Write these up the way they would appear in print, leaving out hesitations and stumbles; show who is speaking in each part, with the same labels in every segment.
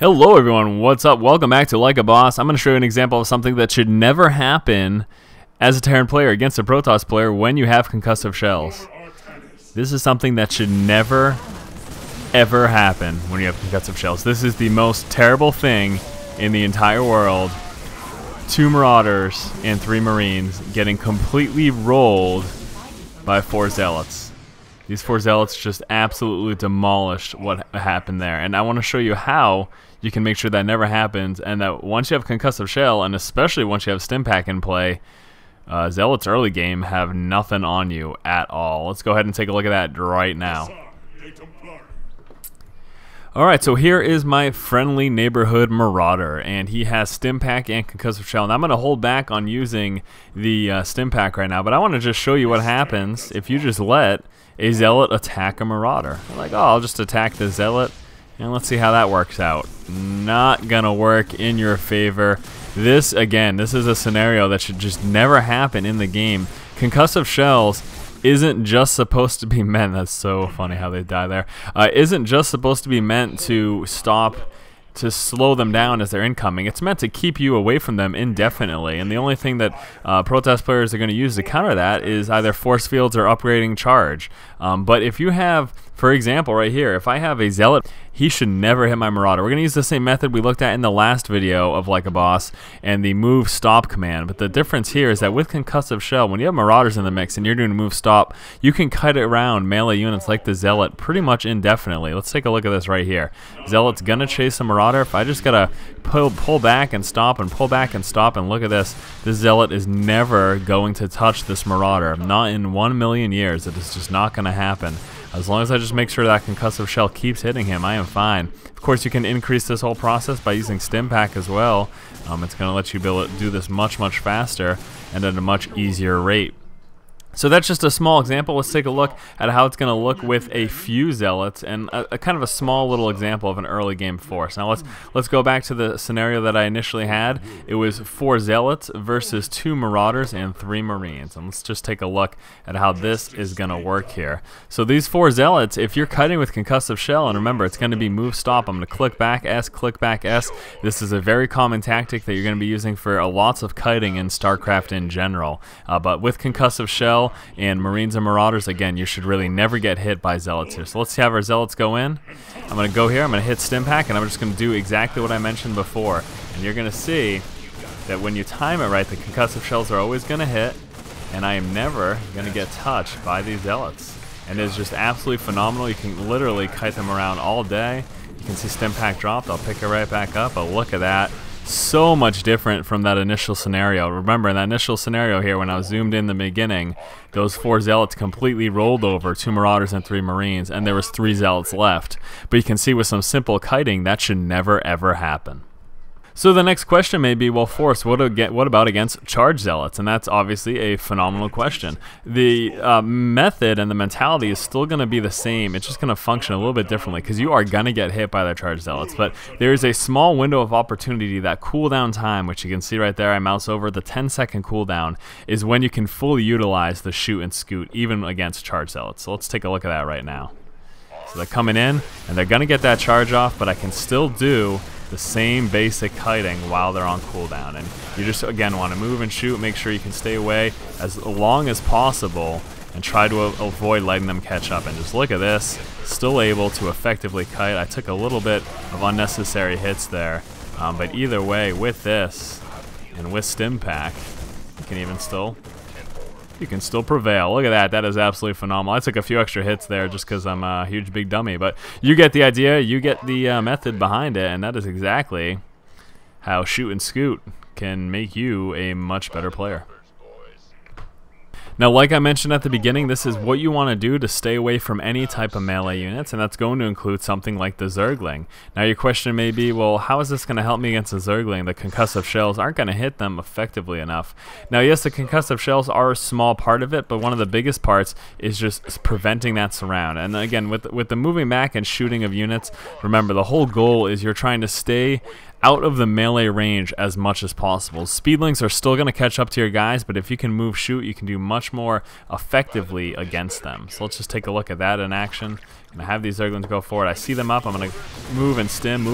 Speaker 1: Hello everyone, what's up? Welcome back to Like a Boss. I'm going to show you an example of something that should never happen as a Terran player against a Protoss player when you have concussive shells. This is something that should never, ever happen when you have concussive shells. This is the most terrible thing in the entire world. 2 Marauders and 3 Marines getting completely rolled by 4 Zealots. These 4 Zealots just absolutely demolished what happened there. And I want to show you how you can make sure that never happens, and that once you have concussive shell, and especially once you have stim pack in play, Zealots early game have nothing on you at all. Let's go ahead and take a look at that right now. Alright, so here is my friendly neighborhood Marauder, and he has stim pack and concussive shell. And I'm going to hold back on using the stim pack right now, but I want to just show you what happens if you just let a Zealot attack a Marauder. Like, oh, I'll just attack the Zealot, and let's see how that works out. Not gonna work in your favor. This, again, this is a scenario that should just never happen in the game. Concussive shells isn't just supposed to be meant, that's so funny how they die there, isn't just supposed to be meant to to slow them down as they're incoming. It's meant to keep you away from them indefinitely, and the only thing that Protoss players are going to use to counter that is either force fields or upgrading charge. But if you have, for example, right here, if I have a Zealot, he should never hit my Marauder. We're going to use the same method we looked at in the last video of Like a Boss and the move stop command. But the difference here is that with concussive shell, when you have Marauders in the mix and you're doing move stop, you can cut it around melee units like the Zealot pretty much indefinitely. Let's take a look at this right here. Zealot's going to chase a Marauder. If I just got to pull back and stop and pull back and stop, and look at this, this Zealot is never going to touch this Marauder. Not in 1,000,000 years. It is just not going to happen. As long as I just make sure that concussive shell keeps hitting him, I am fine. Of course, you can increase this whole process by using stim pack as well. It's going to let you be able to do this much faster and at a much easier rate. So that's just a small example. Let's take a look at how it's going to look with a few Zealots, and a kind of a small little example of an early game force. Now let's go back to the scenario that I initially had. It was 4 Zealots versus 2 Marauders and 3 Marines. And let's just take a look at how this is going to work here. So these 4 Zealots, if you're cutting with concussive shell, and remember it's going to be move stop, I'm going to click back S, click back S. This is a very common tactic that you're going to be using for lots of kiting in StarCraft in general. But with concussive shell and Marines and Marauders, again, you should really never get hit by Zealots here. So let's have our Zealots go in. I'm going to go here, I'm going to hit stim pack, and I'm just going to do exactly what I mentioned before. And you're going to see that when you time it right, the concussive shells are always going to hit, and I am never going to get touched by these Zealots. And it's just absolutely phenomenal. You can literally kite them around all day. You can see stim pack dropped. I'll pick it right back up, but look at that. So much different from that initial scenario. Remember, in that initial scenario here, when I was zoomed in the beginning, those 4 Zealots completely rolled over 2 Marauders and 3 Marines, and there was 3 Zealots left. But you can see with some simple kiting, that should never ever happen. So the next question may be, well, Force, what about against charge Zealots? And that's obviously a phenomenal question. The method and the mentality is still going to be the same. It's just going to function a little bit differently because you are going to get hit by their charge Zealots. But there is a small window of opportunity, that cooldown time, which you can see right there. I mouse over the 10-second cooldown, is when you can fully utilize the shoot and scoot, even against charge Zealots. So let's take a look at that right now. So they're coming in, and they're going to get that charge off, but I can still do the same basic kiting while they're on cooldown. And you just, again, want to move and shoot, make sure you can stay away as long as possible, and try to avoid letting them catch up. And just look at this, still able to effectively kite. I took a little bit of unnecessary hits there, but either way, with this and with stim pack, you can still prevail. Look at that. That is absolutely phenomenal. I took a few extra hits there just because I'm a huge big dummy, but you get the idea. You get the method behind it, and that is exactly how shoot and scoot can make you a much better player. Now, like I mentioned at the beginning, this is what you want to do to stay away from any type of melee units, and that's going to include something like the Zergling. Now, your question may be, well, how is this going to help me against the Zergling? The concussive shells aren't going to hit them effectively enough. Now, yes, the concussive shells are a small part of it, but one of the biggest parts is just preventing that surround. And again, with the moving back and shooting of units, remember, the whole goal is you're trying to stay out of the melee range as much as possible. Speedlings are still going to catch up to your guys, but if you can move shoot, you can do much more effectively against them. So let's just take a look at that in action. I'm going to have these Zerglings go forward. I see them up. I'm going to move and stim,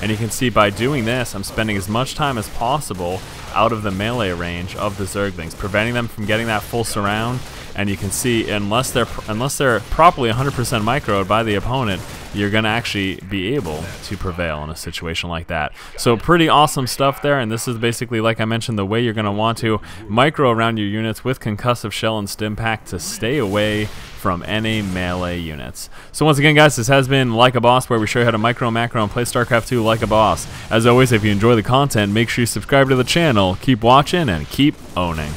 Speaker 1: and you can see by doing this, I'm spending as much time as possible out of the melee range of the Zerglings, preventing them from getting that full surround. And you can see, unless they're properly 100% microed by the opponent, you're going to actually be able to prevail in a situation like that. So pretty awesome stuff there, and this is basically, like I mentioned, the way you're going to want to micro around your units with Concussive Shell and Stimpak to stay away from any melee units. So once again, guys, this has been Like a Boss, where we show you how to micro, macro, and play StarCraft 2 like a boss. As always, if you enjoy the content, make sure you subscribe to the channel, keep watching, and keep owning.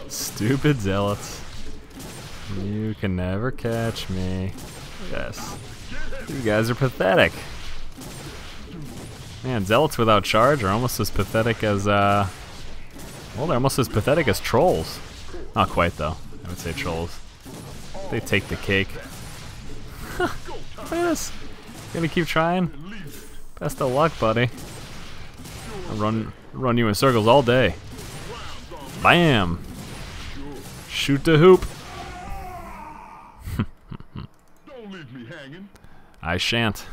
Speaker 1: Stupid Zealots. You can never catch me. Yes. You guys are pathetic. Man, Zealots without charge are almost as pathetic as, well, they're almost as pathetic as trolls. Not quite, though. I would say trolls. They take the cake. Look at this. Gonna keep trying? Best of luck, buddy. I'll run you in circles all day. Bam! Shoot the hoop.
Speaker 2: Don't leave me hanging.
Speaker 1: I shan't.